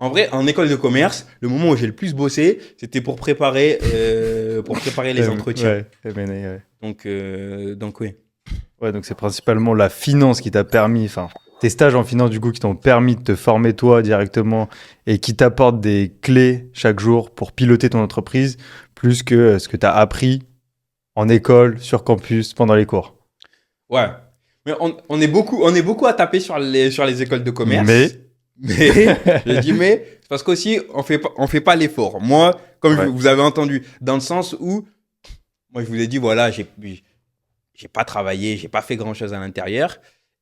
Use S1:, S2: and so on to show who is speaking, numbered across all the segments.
S1: En vrai, en école de commerce, le moment où j'ai le plus bossé, c'était pour préparer les entretiens.
S2: Ouais, M&A, ouais.
S1: Donc oui.
S2: Ouais, donc c'est principalement la finance qui t'a permis, enfin, tes stages en finance, du coup, qui t'ont permis de te former toi directement et qui t'apportent des clés chaque jour pour piloter ton entreprise, plus que ce que t'as appris en école, sur campus, pendant les cours.
S1: Ouais. Mais on est beaucoup à taper sur les écoles de commerce.
S2: Mais,
S1: Mais, je dis mais, c'est parce qu'aussi, on fait pas l'effort. Moi, comme
S2: ouais,
S1: vous avez entendu, dans le sens où, moi, je vous ai dit, voilà, j'ai pas travaillé, j'ai pas fait grand chose à l'intérieur.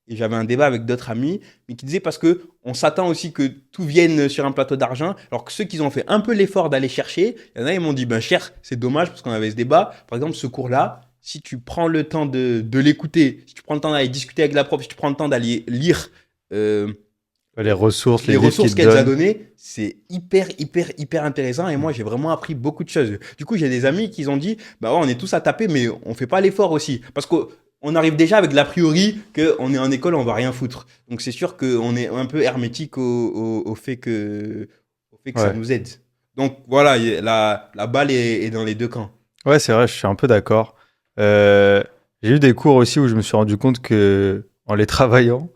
S1: Et j'avais un débat avec d'autres amis, mais qui disaient parce que on s'attend aussi que tout vienne sur un plateau d'argent, alors que ceux qui ont fait un peu l'effort d'aller chercher, il y en a, ils m'ont dit, ben cher, c'est dommage parce qu'on avait ce débat. Par exemple, ce cours-là, si tu prends le temps de l'écouter, si tu prends le temps d'aller discuter avec la prof, si tu prends le temps d'aller lire euh,
S2: les ressources, les
S1: les
S2: livres qu'ils
S1: ressources
S2: te
S1: qu'elle nous a
S2: donnent.
S1: données, c'est hyper intéressant. Et moi, j'ai vraiment appris beaucoup de choses. Du coup, j'ai des amis qui ont dit, bah ouais, on est tous à taper, mais on fait pas l'effort aussi. Parce qu'on arrive déjà avec l'a priori qu'on est en école, on va rien foutre. Donc c'est sûr qu'on est un peu hermétique au fait que ça
S2: Ouais.
S1: nous aide. Donc voilà, la balle est dans les deux camps.
S2: Ouais, c'est vrai, je suis un peu d'accord. J'ai eu des cours aussi où je me suis rendu compte que, en les travaillant,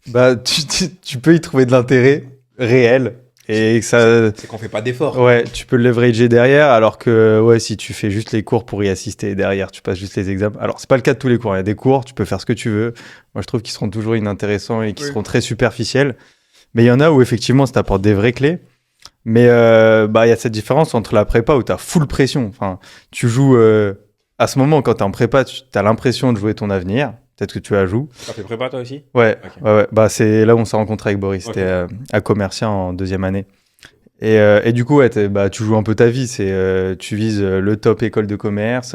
S2: bah, tu peux y trouver de l'intérêt réel et que ça,
S1: C'est qu'on fait pas d'effort.
S2: ouais, tu peux le leverager derrière, alors que, ouais, si tu fais juste les cours pour y assister derrière, tu passes juste les examens. Alors, c'est pas le cas de tous les cours. Il y a des cours, tu peux faire ce que tu veux. Moi, je trouve qu'ils seront toujours inintéressants et qu'ils
S3: Oui.
S2: seront très superficiels. Mais il y en a où, effectivement, ça t'apporte des vraies clés. Mais, bah, il y a cette différence entre la prépa où t'as full pression. Enfin, tu joues, à ce moment, quand t'es en prépa, tu as l'impression de jouer ton avenir. Peut-être que tu la joues.
S1: Ça fait prépa toi aussi?
S2: Ouais,
S1: Ok.
S2: ouais, ouais. Bah, c'est là où on s'est rencontré avec Boris.
S1: Ok.
S2: C'était à Commercia en deuxième année. Et du coup, ouais, bah, tu joues un peu ta vie. Tu vises le top école de commerce,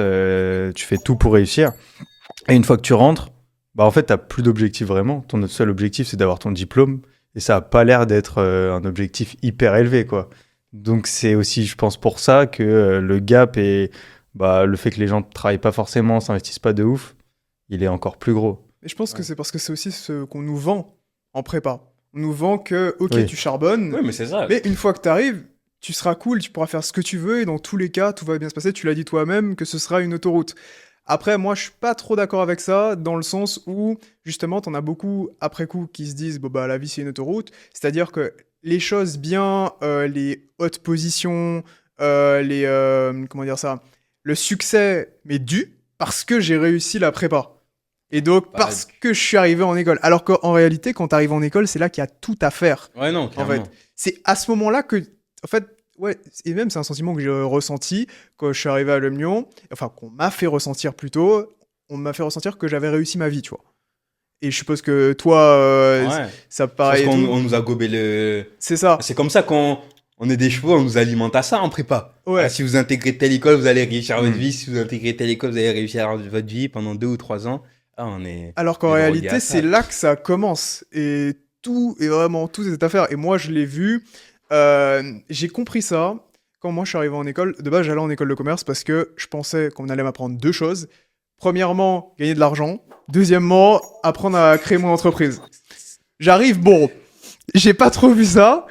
S2: tu fais tout pour réussir. Et une fois que tu rentres, bah, en fait, t'as plus d'objectif vraiment. Ton seul objectif, c'est d'avoir ton diplôme. Et ça a pas l'air d'être un objectif hyper élevé, quoi. Donc, c'est aussi, je pense, pour ça que le gap et bah, le fait que les gens travaillent pas forcément, s'investissent pas de ouf, il est encore plus gros.
S3: Et je pense que
S1: Ouais.
S3: c'est parce que c'est aussi ce qu'on nous vend en prépa. On nous vend que, ok,
S2: Oui.
S3: tu charbonnes,
S1: Oui, mais c'est ça.
S3: mais une fois que tu arrives, tu seras cool, tu pourras faire ce que tu veux, et dans tous les cas, tout va bien se passer. Tu l'as dit toi-même que ce sera une autoroute. Après, moi, je suis pas trop d'accord avec ça, dans le sens où, justement, t'en as beaucoup, après coup, qui se disent, bon, bah, la vie, c'est une autoroute. C'est-à-dire que les choses bien, les hautes positions, comment dire ça, le succès m'est dû parce que j'ai réussi la prépa. Et donc,
S1: Bah,
S3: parce que je suis arrivé en école. Alors qu'en réalité, quand tu arrives en école, c'est là qu'il y a tout à faire.
S1: ouais, non,
S3: En
S1: clairement.
S3: fait, c'est à ce moment-là que, en fait, ouais, et même c'est un sentiment que j'ai ressenti quand je suis arrivé à Le Mans, enfin, qu'on m'a fait ressentir plutôt, on m'a fait ressentir que j'avais réussi ma vie, tu vois. Et je suppose que toi,
S1: Ouais.
S3: ça
S1: Parce
S3: pareil et
S1: qu'on
S3: tout.
S1: on nous a gobé le.
S3: C'est ça.
S1: C'est comme ça qu'on on est des chevaux, on nous alimente à ça en prépa.
S3: Ouais.
S1: Ah, si vous intégrez telle école, vous allez réussir votre
S2: Mm.
S1: vie. Si vous intégrez telle école, vous allez réussir votre vie pendant 2 ou 3 ans. Ah,
S3: Alors qu'en
S1: on est drogué
S3: réalité,
S1: à
S3: c'est
S1: ça.
S3: là que ça commence. Et tout, et vraiment, tout est cette affaire. Et moi, je l'ai vu. J'ai compris ça quand moi, je suis arrivé en école. De base, j'allais en école de commerce parce que je pensais qu'on allait m'apprendre deux choses. Premièrement, gagner de l'argent. Deuxièmement, apprendre à créer mon entreprise. J'arrive, bon, j'ai pas trop vu ça.